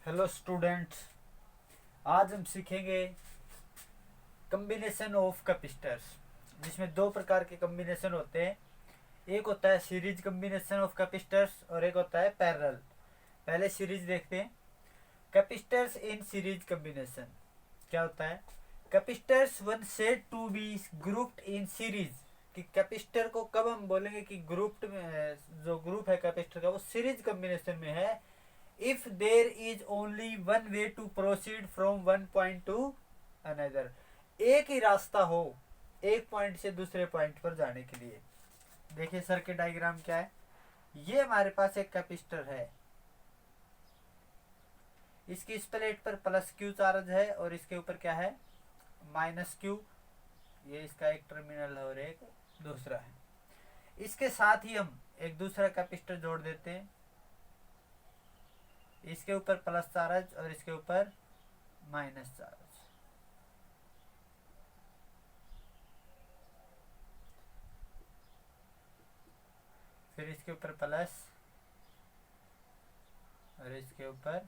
Hello students, आज हम सीखेंगे कम्बिनेशन ऑफ कैपेसिटर्स, जिसमें दो प्रकार के कम्बिनेशन होते हैं। एक होता है सीरीज कम्बिनेशन ऑफ कैपेसिटर्स और एक होता है पैरेलल। पहले सीरीज देखते हैं। कैपेसिटर्स इन सीरीज कम्बिनेशन क्या होता है? Capacitors one said to be grouped in series. कि कैपेसिटर को कब हम बोलेंगे कि ग्रुप्ड में है, जो ग्रुप है कैपेसिटर का वो सीरीज कम्बिनेशन में है, if there is only one way to proceed from one point to another। एक ही रास्ता हो एक पॉइंट से दूसरे पॉइंट पर जाने के लिए। देखिए सर्किट डायग्राम क्या है। ये हमारे पास एक कैपेसिटर है, इसकी इस प्लेट पर प्लस क्यू चार्ज है और इसके ऊपर क्या है, माइनस क्यू। ये इसका एक टर्मिनल है और एक दूसरा है। इसके साथ ही हम एक दूसरा कैपेसिटर जोड़ देते हैं, इसके ऊपर प्लस चार्ज और इसके ऊपर माइनस चार्ज। फिर इसके ऊपर प्लस और इसके ऊपर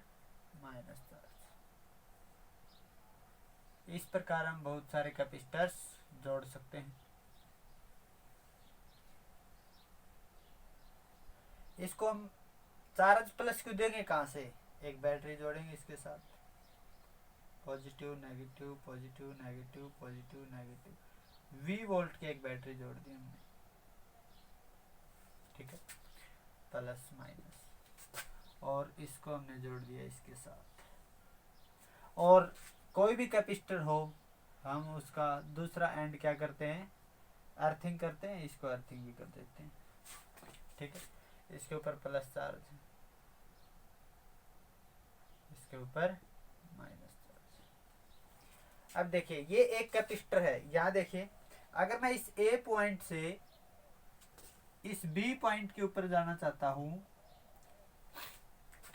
माइनस चार्ज। इस प्रकार हम बहुत सारे कैपेसिटर्स जोड़ सकते हैं। इसको हम चार्ज प्लस क्यू देंगे कहाँ से? एक बैटरी जोड़ेंगे इसके साथ, positive negative positive negative positive negative. V volt की एक बैटरी जोड़ दी हमने, ठीक है, प्लस माइनस। और इसको हमने जोड़ दिया इसके साथ। और कोई भी कैपेसिटर हो, हम उसका दूसरा एंड क्या करते हैं, अर्थिंग करते हैं। इसको अर्थिंग भी कर देते हैं, ठीक है। इसके ऊपर प्लस चार्ज, इसके ऊपर माइनस चार्ज। अब देखिए ये एक कैपेसिटर है। यहाँ देखिए, अगर मैं इस ए पॉइंट से इस बी पॉइंट के ऊपर जाना चाहता हूं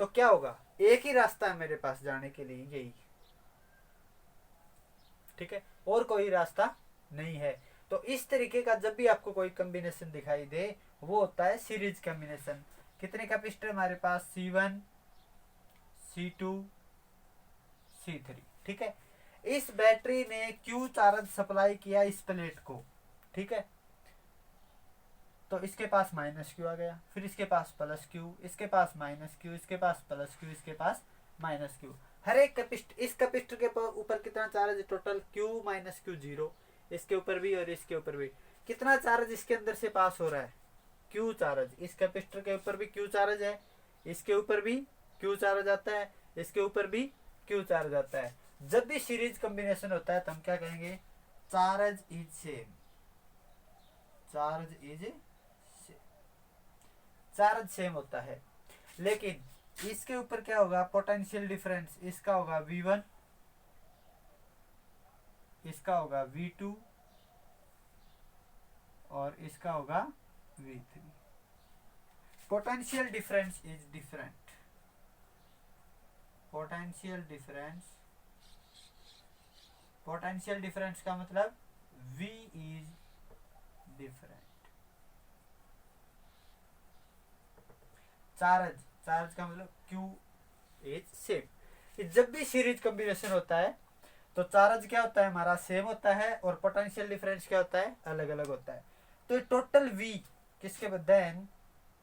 तो क्या होगा? एक ही रास्ता है मेरे पास जाने के लिए, यही, ठीक है, और कोई रास्ता नहीं है। तो इस तरीके का जब भी आपको कोई कॉम्बिनेशन दिखाई दे वो होता है सीरीज कॉम्बिनेशन। कितने कैपेसिटर हमारे पास? C1 C2 C3, ठीक है। इस बैटरी ने Q चार्ज सप्लाई किया इस प्लेट को, ठीक है, तो इसके पास माइनस क्यू आ गया। फिर इसके पास प्लस क्यू, इसके पास माइनस क्यू, इसके पास प्लस क्यू, इसके पास माइनस क्यू। हर एक कैपेसिटर, इस कैपेसिटर के ऊपर कितना चार्ज है total? Q minus Q zero. इसके ऊपर भी और इसके ऊपर भी कितना चार्ज इसके अंदर से पास हो रहा है? Q charge. इस कैपेसिटर के ऊपर भी Q चार्ज है, इसके ऊपर भी Q चार्ज आता है, इसके ऊपर भी Q चार्ज आता है। जब भी सीरीज कॉम्बिनेशन होता है तो हम क्या कहेंगे? Charge is same, charge is same, charge same होता है। लेकिन इसके ऊपर क्या होगा? Potential difference. इसका होगा V1, इसका होगा V2 और इसका होगा V3। Potential difference is different, potential difference, potential difference का मतलब V is different. Charge, charge का मतलब Q इज सेम। जब भी सीरीज कॉम्बिनेशन होता है तो चार्ज क्या होता है हमारा? सेम होता है, और पोटेंशियल डिफरेंस क्या होता है? अलग अलग होता है। तो टोटल V किसके देन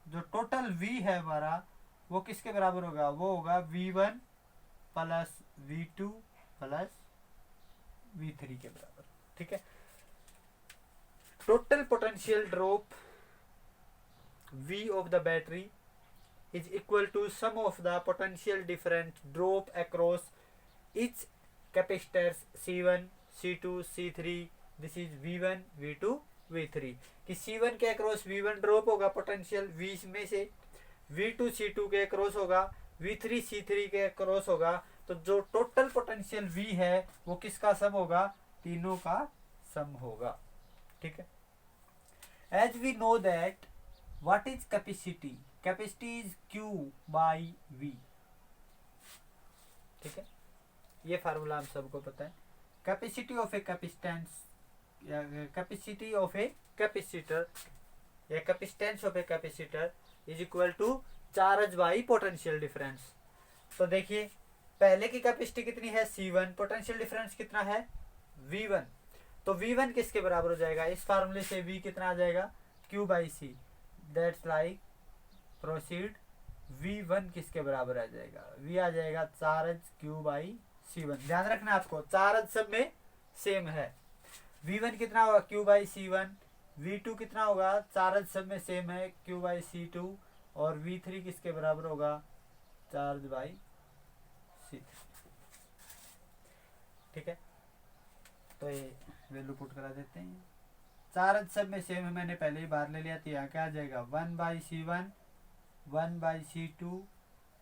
जो टोटल V है हमारा वो किसके बराबर होगा? वो होगा V1 plus V2 plus V3 के बराबर, ठीक है। Total potential drop V of the battery is equal to sum of the potential difference drop across each capacitors C1 C2 C3। this is V1 V2 V3। कि C1 के across V1 drop होगा potential V में से, V2 C2 के across होगा, V3 C3 के across होगा। तो जो टोटल पोटेंशियल V है वो किसका सम होगा? तीनों का सम होगा, ठीक है। As we know that what is capacity? Capacity is Q by V, ठीक है। ये फार्मूला हम सबको पता है। Capacity of a capacitance, capacity of a capacitor या capacitance of a capacitor is equal to charge by potential difference. तो देखिए पहले की कैपेसिटी कितनी है C1, पोटेंशियल डिफरेंस कितना है V1, तो V1 किसके बराबर हो जाएगा, इस फार्मूले से V कितना आ जाएगा Q/C, that's like proceed, V1 किसके बराबर आ जाएगा, V आ जाएगा चार्ज Q/C1। ध्यान रखना आपको चार्ज सब में सेम है। V1 कितना होगा Q/C1, V2 कितना होगा, चार्ज सब में सेम है Q/C2, और V3 किसके बराबर होगा, चार्ज बाई C3। ठीक है, तो ये वैल्यू पुट करा देते हैं। चार्ज सब में सेम है, मैंने पहले ही बार ले लिया, तो यहाँ क्या आ जाएगा 1/C1 1/C2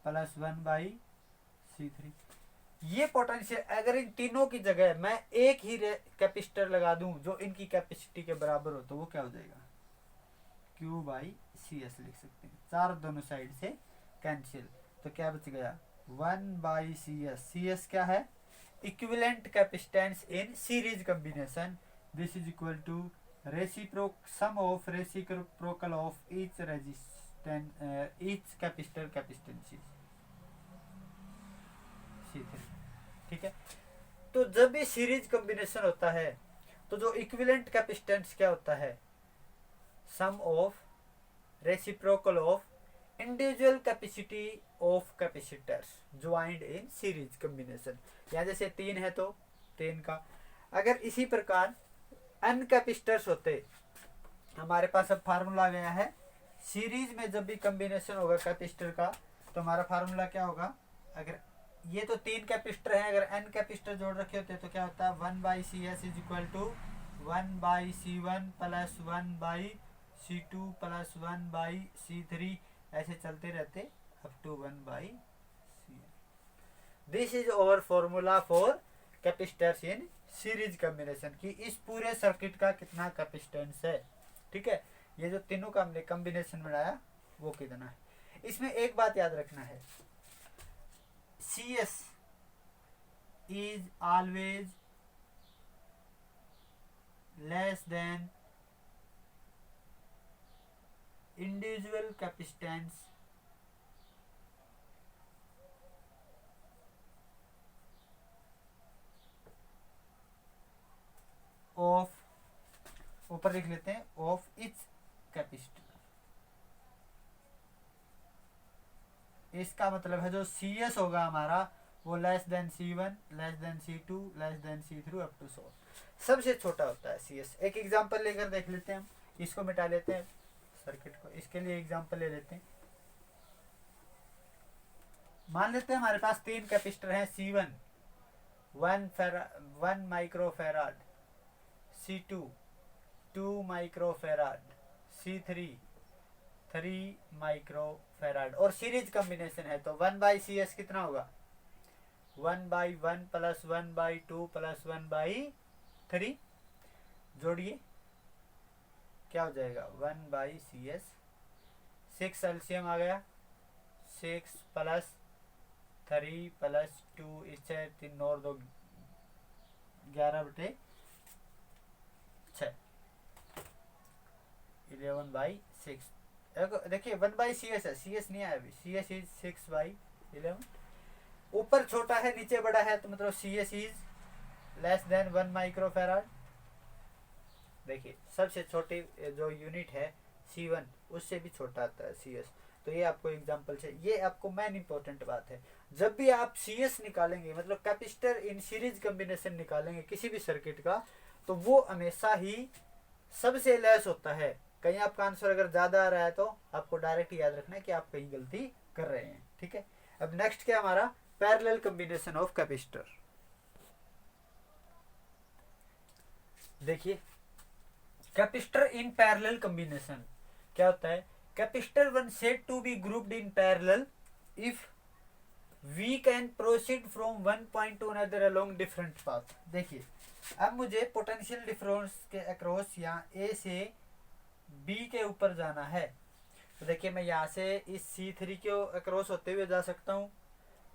प्लस 1/C3। ये पोटेंशियल अगर इन तीनों की जगह मैं एक ही कैपेसिटर लगा दूं जो इनकी कैपेसिटी के बराबर हो, तो वो क्या हो जाएगा Q/CS लिख सकते हैं। चार दोनों साइड से कैंसिल, तो क्या बच गया 1/CS। CS क्या है, equivalent capacitance in series combination, this is equal to sum of reciprocal of each resistance each capacitor capacitancy C3। ठीक है, तो जब भी सीरीज कॉम्बिनेशन होता है तो जो इक्विवेलेंट कैपेसिटेंस क्या होता है, sum of reciprocal of individual capacity of capacitors joined in series combination. यहाँ जैसे 3 है तो 3 का, अगर इसी प्रकार n कैपेसिटर्स होते, हमारे पास अब फार्मूला गया है सीरीज में जब भी कॉम्बिनेशन होगा कैपेसिटर का, तो हमारा फार्मूला क्या होगा, अगर ये तो 3 कैपेसिटर हैं, अगर n कैपेसिटर जोड़ रखे होते तो क्या होता है 1/CS is equal to 1/C1 plus 1/C2 plus 1/C3, ऐसे चलते रहते up to 1/CN। This is our formula for capacitors in series combination की इस पूरे सर्किट का कितना कैपेसिटेंस है। ठीक है, ये जो तीनों का हमने कॉम्बिनेशन बनाया वो कितना है। इसमें एक बात याद रखना है, CS is always less than individual capacitance of, ऊपर लिख लेते हैं, ऑफ इच कैपेसिटर। इसका मतलब है जो CS होगा हमारा वो less than C1 less than C2 less than C3 up to so, सबसे छोटा होता है CS। एक एग्जांपल लेकर देख लेते हैं, हम इसको मिटा लेते हैं सर्किट को, इसके लिए एग्जांपल ले लेते हैं। मान लेते हैं हमारे पास 3 कैपेसिटर हैं, C1 1 microfarad, C2 2 microfarad, C3 3 microfarad, और सीरीज कॉम्बिनेशन है तो 1/CS कितना होगा 1/1 प्लस 1/2 प्लस 1/3, जोड़िए क्या हो जाएगा 1/CS, 6 एलसीएम आ गया, 6 प्लस 3 प्लस 2, इससे 3 और 2 11/6, 11/6। देखिए 1/CS है, CS नहीं आया अभी, CS इज 6/11। ऊपर छोटा है नीचे बड़ा है, तो मतलब CS is less than 1 microfarad. देखिए सबसे छोटी जो यूनिट है C1 उससे भी छोटा आता है CS। तो ये आपको एग्जांपल से, ये आपको मेन इंपॉर्टेंट बात है, जब भी आप CS निकालेंगे मतलब कैपेसिटर इन सीरीज कॉम्बिनेशन निकालेंगे किसी भी सर्किट का, तो वो हमेशा ही सबसे लेस होता है। कहीं आपका आंसर अगर ज्यादा आ रहा है तो आपको डायरेक्ट याद रखना है कि आप कहीं गलती कर रहे हैं। ठीक है, अब नेक्स्ट क्या हमारा पैरेलल कॉम्बिनेशन ऑफ कैपेसिटर। देखिए कैपेसिटर इन पैरेलल कॉम्बिनेशन क्या होता है, capacitor one said to be grouped in parallel if we can proceed from one point to another along different path. देखिए अब मुझे पोटेंशियल डिफरेंस के अक्रॉस यहाँ A से B के ऊपर जाना है, तो देखिए मैं यहाँ से इस C3 के अक्रॉस होते हुए जा सकता हूँ,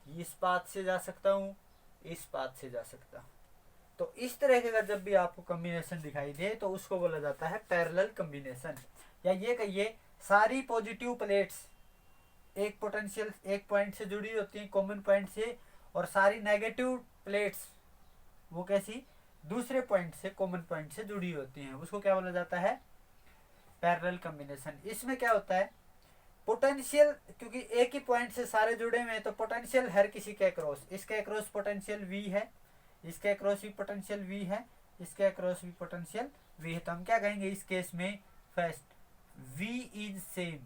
इस पाथ से जा सकता हूँ, इस पाथ से जा सकता हूँ। तो इस तरह के अगर जब भी आपको कॉम्बिनेशन दिखाई दे तो उसको बोला जाता है पैरेलल कॉम्बिनेशन। या ये कहिए सारी पॉजिटिव प्लेट्स एक पोटेंशियल एक पॉइंट से जुड़ी होती हैं, कॉमन पॉइंट से, और सारी नेगेटिव प्लेट्स वो कैसी दूसरे पॉइंट से, कॉमन पॉइंट से जुड़ी होती हैं, उसको क्या बोला जाता है, पैरेलल कॉम्बिनेशन। इसमें क्या होता है, पोटेंशियल, क्योंकि एक ही पॉइंट से सारे जुड़े हुए हैं तो पोटेंशियल हर किसी के अक्रॉस, इसके अक्रॉस पोटेंशियल V है, इसके अक्रॉस भी पोटेंशियल V है, इसके अक्रॉस भी पोटेंशियल V है। तो हम क्या कहेंगे इस केस में, first V is same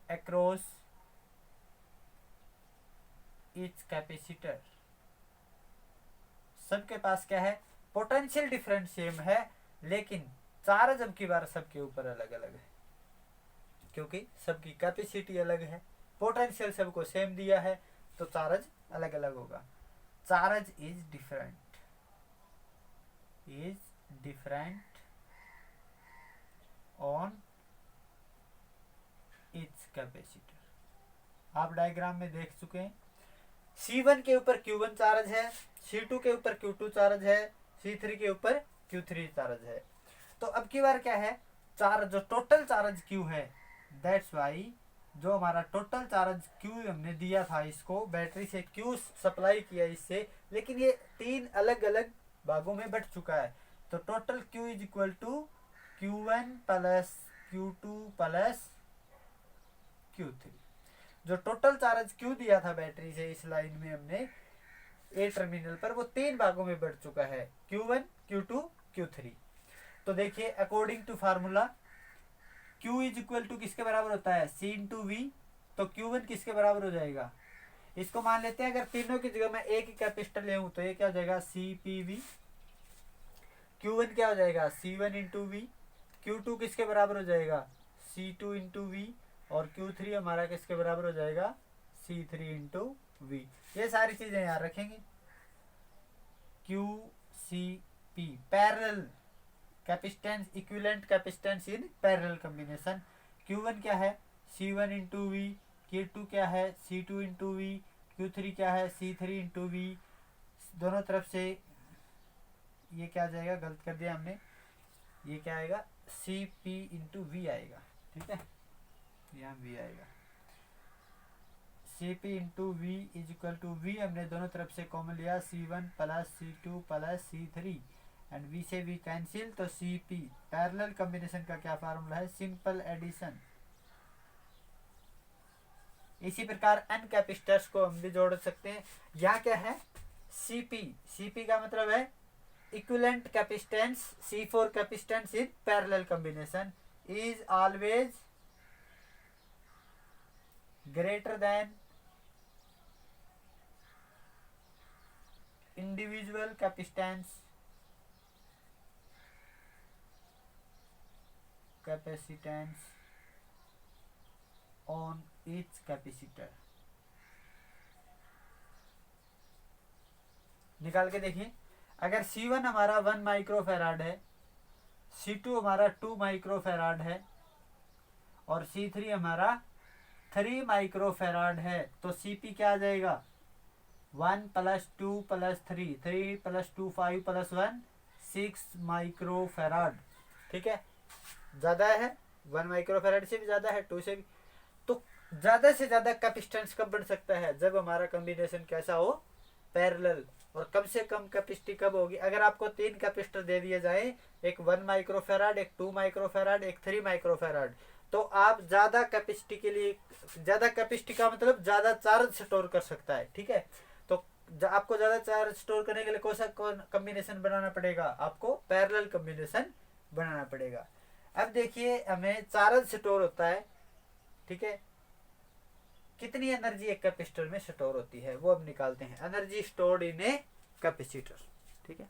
across etch capacitor. सबके पास क्या है, पोटेंशियल डिफरेंस सेम है, लेकिन चार्ज अब की बार सबके ऊपर अलग अलग है, क्योंकि सबकी कैपेसिटी अलग है, पोटेंशियल सबको सेम दिया है, तो चार्ज अलग अलग होगा। Charge is different on it's capacitor. आप डायग्राम में देख चुके हैं, C1 के ऊपर Q1 चार्ज है, C2 के ऊपर Q2 चार्ज है, C3 के ऊपर Q3 चार्ज है। तो अब की बार क्या है, चार्ज जो टोटल चार्ज Q है, दैट्स वाई जो हमारा टोटल चार्ज Q हमने दिया था, इसको बैटरी से Q सप्लाई किया इससे, लेकिन ये तीन अलग अलग भागों में बट चुका है। तो total Q is equal to Q1 plus Q2 plus Q3। जो टोटल चार्ज Q दिया था बैटरी से इस लाइन में हमने ए टर्मिनल पर, वो तीन भागों में बढ़ चुका है, Q1 Q2 Q3। तो देखिए according to formula Q is equal to किसके बराबर होता है, C इंटू V। तो Q1 किसके बराबर हो जाएगा, इसको मान लेते हैं अगर तीनों की जगह मैं एक ही कैपेसिटर ले तो ये क्या हो जाएगा, CPV। Q1 क्या हो जाएगा, C1 इंटू V। Q2 किसके बराबर हो जाएगा, C2 इंटू V। और Q3 हमारा किसके बराबर हो जाएगा, C3 इंटू V। ये सारी चीजें याद रखेंगे। QCP parallel capacitance, equivalent capacitance इन पैरेलल कॉम्बिनेशन। Q1 क्या है, C1 इंटू V। Q2 क्या है, C2 इंटू V। Q3 क्या है, C3 इंटू V। दोनों तरफ से ये क्या आ जाएगा, गलत कर दिया हमने, ये क्या आएगा, CP इंटू V आएगा, ठीक है, यहाँ V आएगा। CP into V is equal to V हमने दोनों तरफ से कॉमन लिया, C1 प्लस C2 प्लस C3 एंड V से V कैंसिल, तो CP। पैरेलल कॉम्बिनेशन का क्या फार्मूला है, सिंपल एडिशन। इसी प्रकार n कैपेसिटर्स को हम भी जोड़ सकते हैं। यहाँ क्या है, CP का मतलब है equivalent capacitance, C4 capacitance in parallel combination is always greater than individual capacitance on each capacitor। निकाल के देखिए, अगर C1 हमारा 1 माइक्रोफेराड है, C2 हमारा 2 माइक्रोफेराड है और C3 हमारा 3 माइक्रोफेराड है, तो CP क्या आ जाएगा, 1 plus 2 plus 3, 3 plus 2 5 plus 1 6 microfarad. ठीक है, ज़्यादा है, 1 माइक्रोफेराड से भी ज़्यादा है, 2 से भी। तो ज़्यादा से ज़्यादा कैपेसिटेंस कब बढ़ सकता है, जब हमारा कॉम्बिनेशन कैसा हो, पैरेलल। और कम से कम कैपेसिटी कब होगी, अगर आपको 3 कैपेसिटर दे दिए जाए, एक 1 माइक्रोफेराड, एक 2 माइक्रोफेराड, एक 3 माइक्रोफेराड, तो आप ज़्यादा कैपेसिटी के लिए, ज़्यादा कैपेसिटी का मतलब ज़्यादा चार्ज स्टोर कर सकता है। ठीक है, तो आपको ज़्यादा चार्ज स्टोर करने के लिए कौन सा कॉम्बिनेशन बनाना पड़ेगा, आपको पैरेलल कॉम्बिनेशन बनाना पड़ेगा। अब देखिए, हमें चार्ज स्टोर होता है, ठीक है, कितनी एनर्जी एक कैपेसिटर में स्टोर होती है वो अब निकालते हैं, energy stored in a capacitor. ठीक है,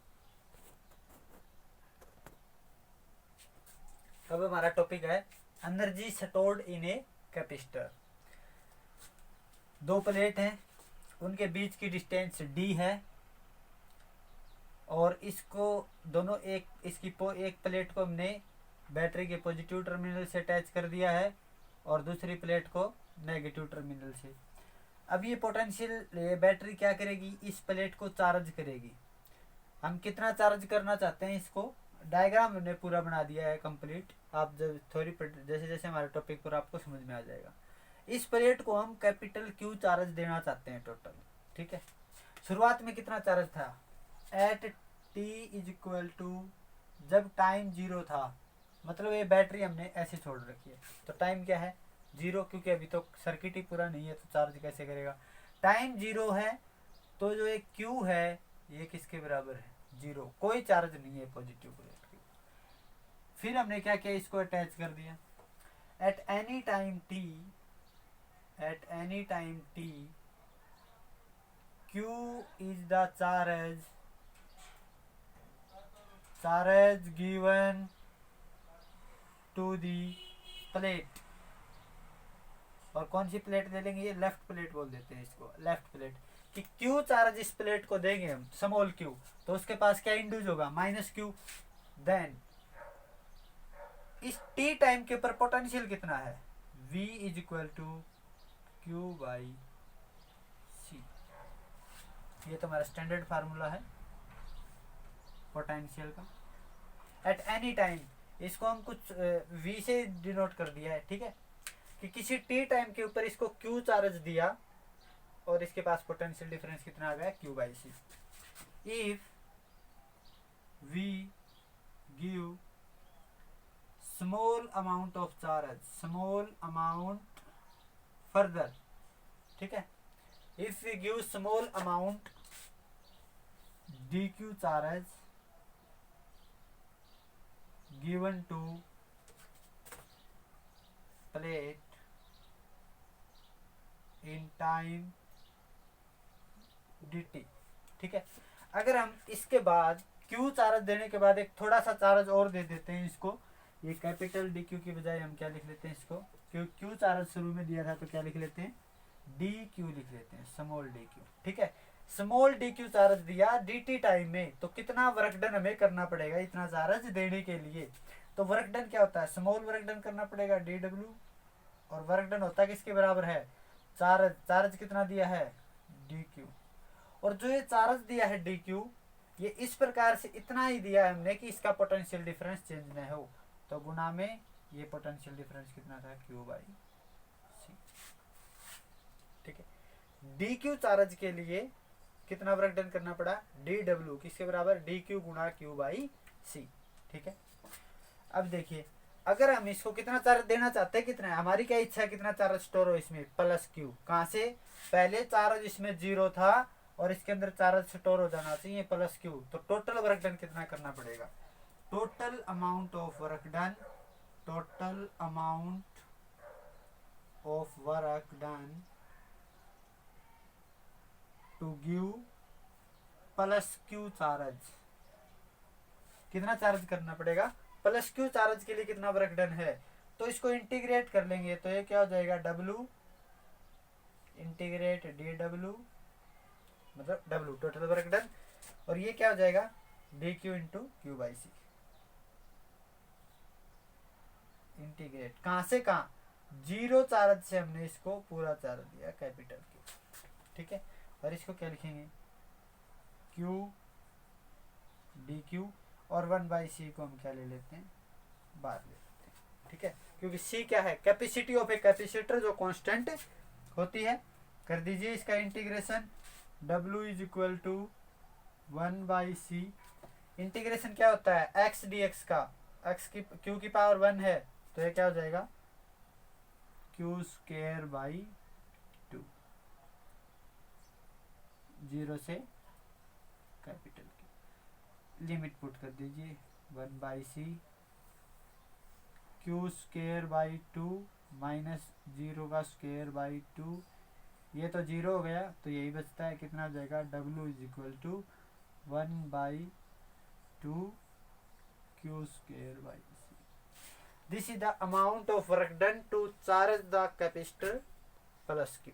अब हमारा टॉपिक है energy stored in a capacitor. 2 plate हैं, उनके बीच की डिस्टेंस d है और इसको दोनों एक प्लेट को हमने बैटरी के पॉजिटिव टर्मिनल से अटैच कर दिया है और दूसरी प्लेट को नेगेटिव टर्मिनल से। अब ये पोटेंशियल बैटरी क्या करेगी, इस प्लेट को चार्ज करेगी। हम कितना चार्ज करना चाहते हैं, इसको डायग्राम हमने पूरा बना दिया है कंप्लीट। आप जब थ्योरी जैसे जैसे हमारे टॉपिक पर आपको समझ में आ जाएगा। इस प्लेट को हम कैपिटल क्यू चार्ज देना चाहते हैं टोटल, ठीक है। शुरुआत में कितना चार्ज था, at T is equal to, जब टाइम 0 था, मतलब ये बैटरी हमने ऐसे छोड़ रखी है, तो टाइम क्या है 0, क्योंकि अभी तो सर्किट ही पूरा नहीं है तो चार्ज कैसे करेगा। टाइम 0 है तो जो ये क्यू है ये किसके बराबर है, 0, कोई चार्ज नहीं है पॉजिटिव प्लेट की। फिर हमने क्या किया, इसको अटैच कर दिया। Eight any time T Q is the charge given to the plate। और कौन सी प्लेट ले लेंगे, ये लेफ्ट प्लेट बोल देते हैं इसको, लेफ्ट प्लेट। कि Q चार्ज इस प्लेट को देंगे हम, स्मॉल q, तो उसके पास क्या इंड्यूस होगा, -q। देन इस t टाइम के ऊपर पोटेंशियल कितना है, V is equal to Q by C। ये तो हमारा स्टैंडर्ड फार्मूला है पोटेंशियल का। एट एनी टाइम, इसको हम कुछ v से डिनोट कर दिया है, ठीक है, कि किसी t टाइम के ऊपर इसको q चार्ज दिया और इसके पास पोटेंशियल डिफरेंस कितना आ गया, q by C. If we give small amount of charge, small amount further, ठीक है, if we give small amount dq charge given to plate in time dt, ठीक है। अगर हम इसके बाद q चार्ज देने के बाद एक थोड़ा सा चार्ज और दे देते हैं इसको, ये कैपिटल dq की बजाय हम क्या लिख लेते हैं इसको, q चार्ज शुरू में दिया था तो क्या लिख लेते हैं, dq लिख लेते हैं, स्मॉल dq, ठीक है। स्मॉल dq चार्ज दिया dt टाइम में, तो कितना वर्क डन हमें करना पड़ेगा इतना चार्ज देने के लिए। तो वर्क डन क्या होता है, स्मॉल वर्क डन करना पड़ेगा dw, और वर्क डन होता है किसके बराबर है, चार्ज कितना दिया है dq। और जो ये चार्ज दिया है dq, ये इस प्रकार से इतना ही दिया है हमने कि इसका पोटेंशियल डिफरेंस चेंज न हो, तो गुना में ये पोटेंशियल डिफरेंस कितना था, q बाई सी, ठीक है। dq चार्ज के लिए कितना वर्क डन करना पड़ा, dw किसके बराबर, dq गुणा q बाई सी, ठीक है। अब देखिए अगर हम इसको कितना चार्ज देना चाहते हैं, कितना है हमारी क्या इच्छा है, कितना चार्ज स्टोर हो इसमें, +q। कहाँ से, पहले चार्ज इसमें 0 था और इसके अंदर चार्ज स्टोर हो जाना चाहिए +q, तो टोटल वर्क डन कितना करना पड़ेगा, total amount of work done, total amount of work done to give +q charge, कितना चार्ज करना पड़ेगा, +q चार्ज के लिए कितना वर्क डन है, तो इसको इंटीग्रेट कर लेंगे तो ये क्या हो जाएगा, w इंटीग्रेट dw, मतलब w टोटल वर्क डन, और ये क्या हो जाएगा, dq into q by C, integrate कहाँ से कहाँ, 0 चार्ज से हमने इसको पूरा चार्ज दिया कैपिटल Q, ठीक है। और इसको क्या लिखेंगे, q dq, और 1/c को हम क्या ले लेते हैं, बार ले लेते हैं, ठीक है, क्योंकि c क्या है, कैपेसिटी ऑफ ए कैपेसिटर जो कांस्टेंट होती है। कर दीजिए इसका integration, w is equal to 1/c, integration क्या होता है, x dx का, x की q की पावर 1 है तो ये क्या हो जाएगा, q स्क्वायर बाई 2, 0 से कैपिटल की लिमिट पुट कर दीजिए, 1/c q square by 2 minus 0 का स्क्वायर बाई 2, ये तो 0 हो गया तो यही बचता है, कितना हो जाएगा, w is equal to 1/2 q square by c। This is the amount of work done to charge the capacitor +q,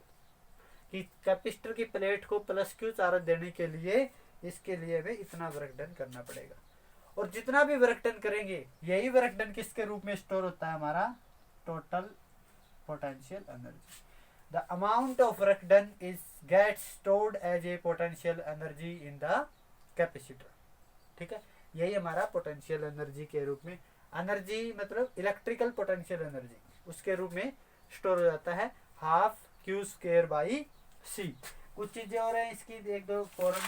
कि कैपेसिटर की प्लेट को +q चार्ज देने के लिए इसके लिए हमें इतना वर्क डन करना पड़ेगा। और जितना भी वर्क डन करेंगे यही वर्क डन किसके रूप में स्टोर होता है, हमारा total potential energy. The amount of work done is get stored as a potential energy in the capacitor, ठीक है। यही हमारा पोटेंशियल एनर्जी के रूप में, एनर्जी मतलब इलेक्ट्रिकल पोटेंशियल एनर्जी, उसके रूप में स्टोर हो जाता है। हाफ क्यू स्क्वायर बाई सी। कुछ चीजें और हैं इसकी, एक दो फॉर्म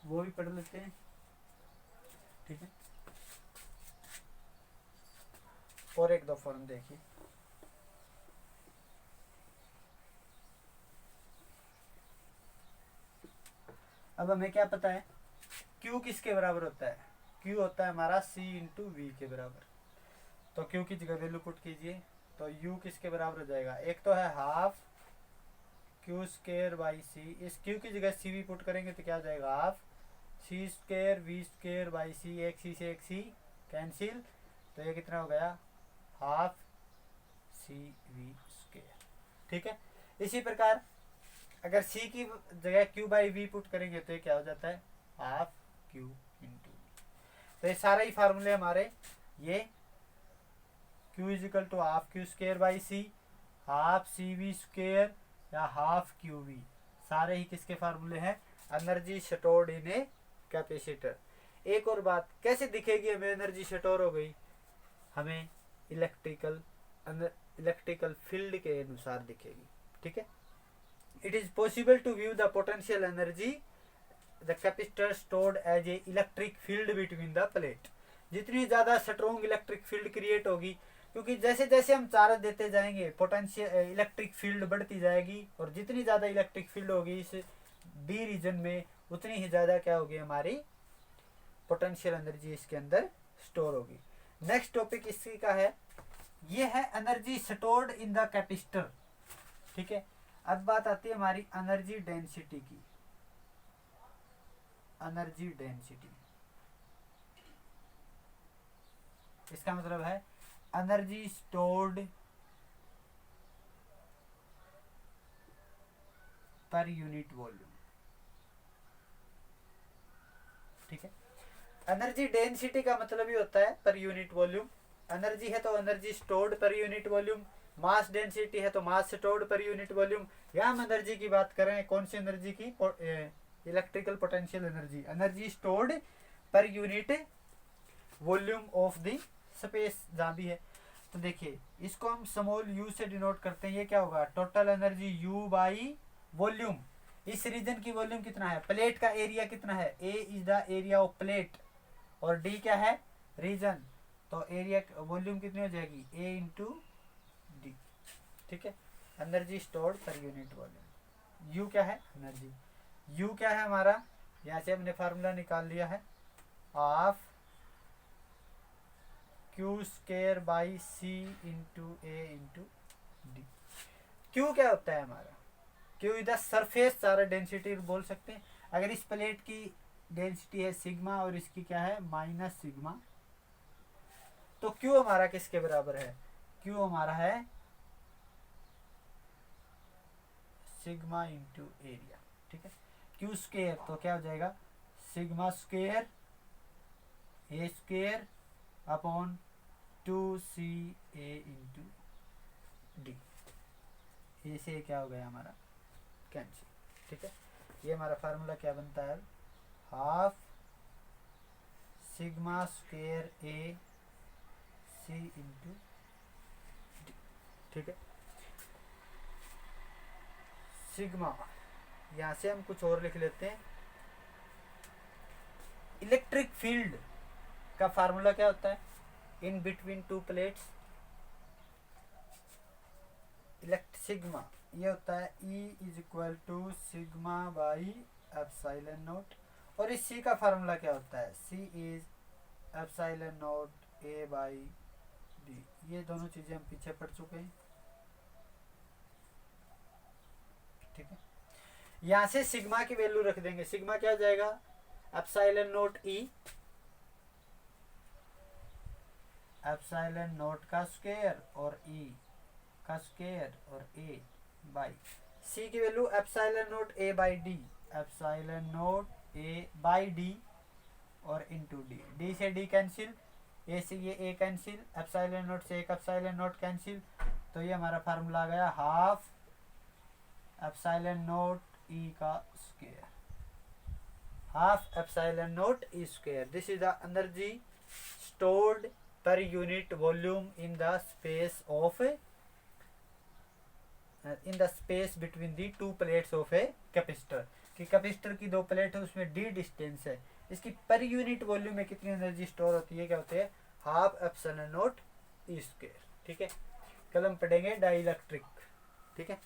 वो भी पढ़ लेते हैं, ठीक है। और एक दो फॉर्म देखिए। अब हमें क्या पता है, Q किसके बराबर होता है, Q होता है हमारा C इंटू वी के बराबर। तो Q की जगह वैल्यू पुट कीजिए, तो U किसके बराबर हो जाएगा, एक तो है हाफ क्यू स्क्वायर बाई सी, इस Q की जगह सी वी पुट करेंगे तो क्या हो जाएगा, half C square V square by C, एक सी से एक सी कैंसिल, तो ये कितना हो गया, हाफ सी वी स्क्वायर, ठीक है। इसी प्रकार अगर C की जगह Q बाई वी पुट करेंगे तो ये क्या हो जाता है, हाफ Q इंटू। तो ये सारे ही फार्मूले हमारे, ये Q is equal to half Q square by C, half C V square या हाफ क्यू वी, सारे ही किसके फार्मूले हैं, energy stored in a capacitor. एक और बात, कैसे दिखेगी हमें एनर्जी स्टोर हो गई, हमें इलेक्ट्रिकल फील्ड के अनुसार दिखेगी, ठीक है। It is possible to view the potential energy the capacitor stored as a electric field between the plate। जितनी ज़्यादा स्ट्रॉन्ग इलेक्ट्रिक फील्ड क्रिएट होगी, क्योंकि जैसे जैसे हम चार्ज देते जाएंगे पोटेंशियल इलेक्ट्रिक फील्ड बढ़ती जाएगी, और जितनी ज़्यादा इलेक्ट्रिक फील्ड होगी इस डी रीजन में उतनी ही ज़्यादा क्या होगी, हमारी पोटेंशियल एनर्जी इसके अंदर स्टोर होगी। नेक्स्ट टॉपिक इसी का है, ये है energy stored in the capacitor, ठीक है। अब बात आती है हमारी एनर्जी डेंसिटी की। एनर्जी डेंसिटी इसका मतलब है energy stored per unit volume, ठीक है। एनर्जी डेंसिटी का मतलब ही होता है पर यूनिट वॉल्यूम। एनर्जी है तो energy stored per unit volume, mass density है तो मास स्टोर्ड पर यूनिट वॉल्यूम। यहाँ हम एनर्जी की बात कर रहे हैं, कौन सी एनर्जी की, electrical potential energy, energy stored per unit volume of the space जहाँ भी है। तो देखिए इसको हम स्मॉल यू से डिनोट करते हैं, ये क्या होगा, total energy U by volume. इस रीजन की वॉल्यूम कितना है, प्लेट का एरिया कितना है, A is the area of plate, और डी क्या है, रीजन, तो एरिया वॉल्यूम कितनी हो जाएगी, ए इंटू डी, ठीक है। Energy stored per unit volume, you क्या है, एनर्जी, यू क्या है हमारा, यहाँ से हमने फार्मूला निकाल लिया है, half Q square by C into A into D. Q क्या होता है हमारा, क्यू इधर सरफेस सारा डेंसिटी बोल सकते हैं। अगर इस प्लेट की डेंसिटी है सिग्मा और इसकी क्या है माइनस सिग्मा, तो क्यू हमारा किसके बराबर है, क्यू हमारा है सिग्मा इंटू एरिया, ठीक है। क्यू स्क्वायर तो क्या हो जाएगा, sigma square A square upon 2 CA into D, ऐसे क्या हो गया हमारा कैंसिल, ठीक है। ये हमारा फार्मूला क्या बनता है, हाफ सिग्मा स्क्वायर ए सी इंटू डी, ठीक है। सिग्मा, यहाँ से हम कुछ और लिख लेते हैं, इलेक्ट्रिक फील्ड का फार्मूला क्या होता है, in between two plates, sigma ये होता है E is equal to sigma by epsilon naught, और इस C का फार्मूला क्या होता है, C is epsilon naught A by D. ये दोनों चीजें हम पीछे पढ़ चुके हैं, ठीक है। यहाँ से सिग्मा की वैल्यू रख देंगे, सिग्मा क्या हो जाएगा, epsilon not E, epsilon not का स्क्वायर और E का स्क्वायर और A बाई C की value epsilon naught A by D, epsilon naught A by D और इंटू डी, डी से डी कैंसिल, ए से ये ए कैंसिल, एप्सिलॉन नॉट से एक एप्सिलॉन नॉट कैंसिल, तो ये हमारा फार्मूला आ गया हाफ एप्सिलॉन नॉट E का square, half epsilon not E square. This is the energy stored per unit volume in the space of in the space between the to plates of a capacitor, कि capacitor की दो plate है उसमें D distance है, इसकी per unit volume में कितनी energy store होती है, क्या होती है, half epsilon not E square. ठीक है, कल हम पढ़ेंगे डाइलेक्ट्रिक। ठीक है।